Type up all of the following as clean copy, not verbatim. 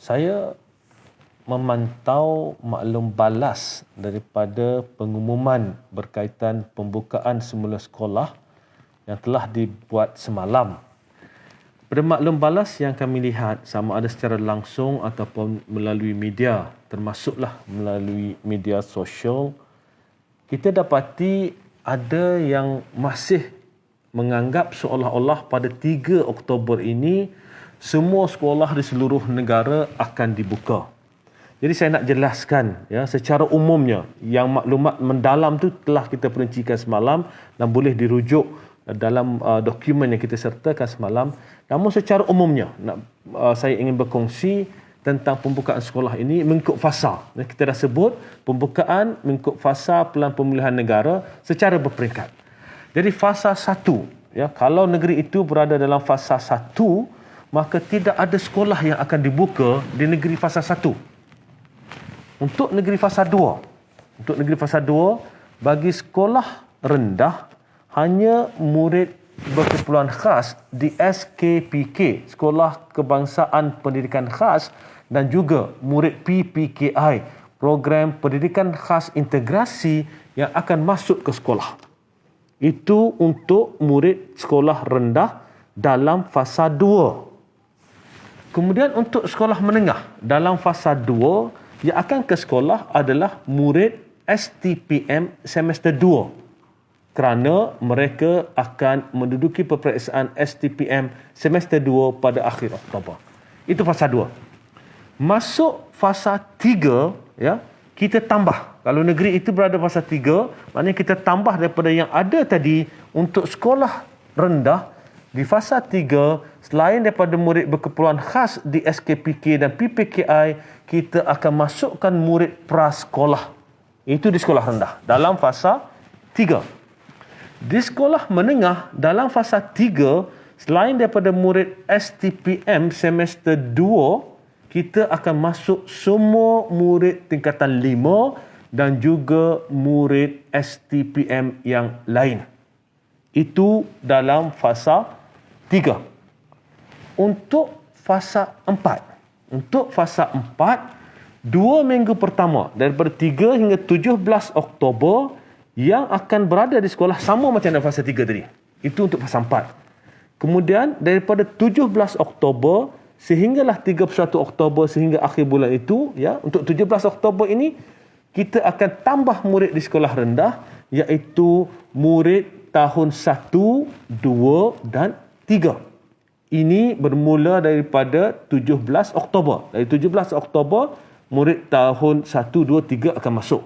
Saya memantau maklum balas daripada pengumuman berkaitan pembukaan semula sekolah yang telah dibuat semalam. Pada maklum balas yang kami lihat, sama ada secara langsung ataupun melalui media, termasuklah melalui media sosial, kita dapati ada yang masih menganggap seolah-olah pada 3 Oktober ini semua sekolah di seluruh negara akan dibuka. Jadi saya nak jelaskan secara umumnya, yang maklumat mendalam tu telah kita perincikan semalam dan boleh dirujuk dalam dokumen yang kita sertakan semalam. Namun secara umumnya saya ingin berkongsi tentang pembukaan sekolah ini mengikut fasa. Kita dah sebut pembukaan mengikut fasa Pelan Pemulihan Negara secara berperingkat. Jadi fasa 1, kalau negeri itu berada dalam fasa 1, maka tidak ada sekolah yang akan dibuka di negeri fasa 1. Untuk negeri fasa 2, bagi sekolah rendah, hanya murid berkeperluan khas di SKPK, Sekolah Kebangsaan Pendidikan Khas, dan juga murid PPKI, Program Pendidikan Khas Integrasi, yang akan masuk ke sekolah. Itu untuk murid sekolah rendah dalam fasa 2. Kemudian untuk sekolah menengah dalam fasa 2, yang akan ke sekolah adalah murid STPM semester 2. Kerana mereka akan menduduki peperiksaan STPM semester 2 pada akhir Oktober. Itu fasa 2. Masuk fasa 3, kita tambah. Kalau negeri itu berada fasa 3, maknanya kita tambah daripada yang ada tadi untuk sekolah rendah. Di fasa 3, selain daripada murid berkeperluan khas di SKPK dan PPKI, kita akan masukkan murid prasekolah. Itu di sekolah rendah dalam fasa 3. Di sekolah menengah dalam fasa 3, selain daripada murid STPM semester 2, kita akan masuk semua murid tingkatan 5 dan juga murid STPM yang lain. Itu dalam fasa 3. Untuk fasa 4, 2 minggu pertama daripada 3 hingga 17 Oktober yang akan berada di sekolah sama macam dalam fasa 3 tadi. Itu untuk fasa 4. Kemudian daripada 17 Oktober sehinggalah 31 Oktober sehingga akhir bulan itu, untuk 17 Oktober ini kita akan tambah murid di sekolah rendah, iaitu murid tahun 1, 2 dan 3. Ini bermula daripada 17 Oktober. Dari 17 Oktober, murid tahun 1, 2, 3 akan masuk.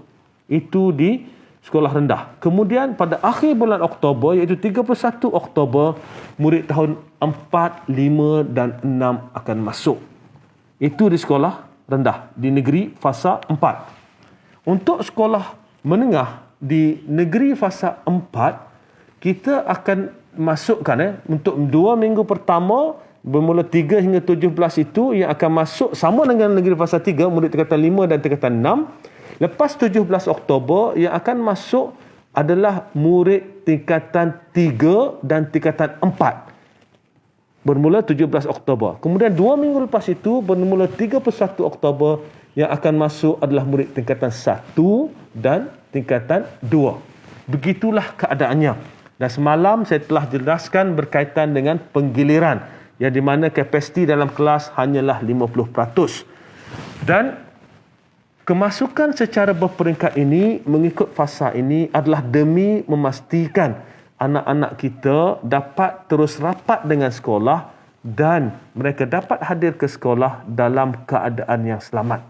Itu di sekolah rendah. Kemudian pada akhir bulan Oktober, iaitu 31 Oktober, murid tahun 4, 5 dan 6 akan masuk. Itu di sekolah rendah, di negeri fasa 4. Untuk sekolah menengah di negeri fasa 4, kita akan masukkan untuk 2 minggu pertama bermula 3 hingga 17 itu yang akan masuk sama dengan negeri fasa 3, murid tingkatan 5 dan tingkatan 6. Lepas 17 Oktober yang akan masuk adalah murid tingkatan 3 dan tingkatan 4 bermula 17 Oktober. Kemudian 2 minggu lepas itu bermula 31 Oktober yang akan masuk adalah murid tingkatan 1 dan tingkatan 2. Begitulah keadaannya. Dan semalam saya telah jelaskan berkaitan dengan penggiliran, yang di mana kapasiti dalam kelas hanyalah 50%. Dan kemasukan secara berperingkat ini mengikut fasa ini adalah demi memastikan anak-anak kita dapat terus rapat dengan sekolah dan mereka dapat hadir ke sekolah dalam keadaan yang selamat.